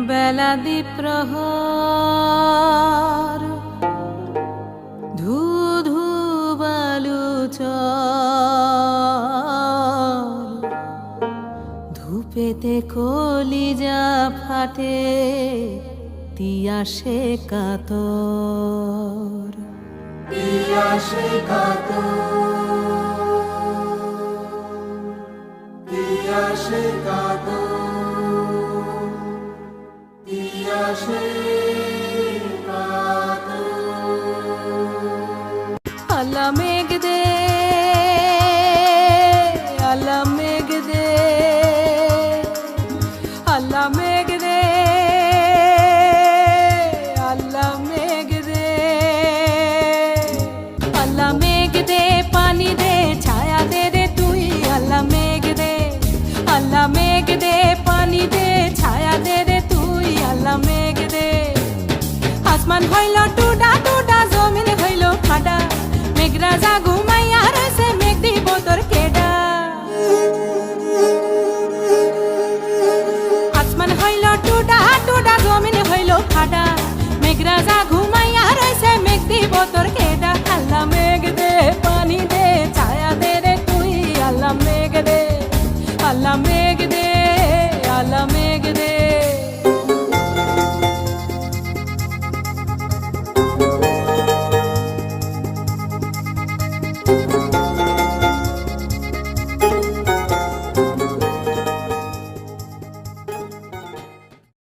বেলা দ্বীপ্রহর ধু ধু বালু চর ধূপেতে কলিজা ফাটে তিয়াসে কাতর তিয়াসে কাতর তিয়াসে কাতর তিয়াসে আল্লাহ মেঘ দে আল্লাহ মেঘ দে আল্লাহ মেঘ দে আল্লাহ মেঘ দে আল্লাহ মেঘ দে পানি দে ছায়া দে রে তুই আল্লাহ মেঘ দে আল্লাহ মেঘ দে পানি দে ছায়া দে রে তুই আল্লাহ মেঘ দে আসমান হইল টুডা টুডা জমিন হইল ফাডা মেঘরাজা ঘুমাইয়া রয়েছে মেঘ দিব তোর কেডা আসমান হইল টুডা টুডা জমিন হইল ফাডা মেঘরাজা ঘুমাইয়া রয়েছে মেঘ দিব তোর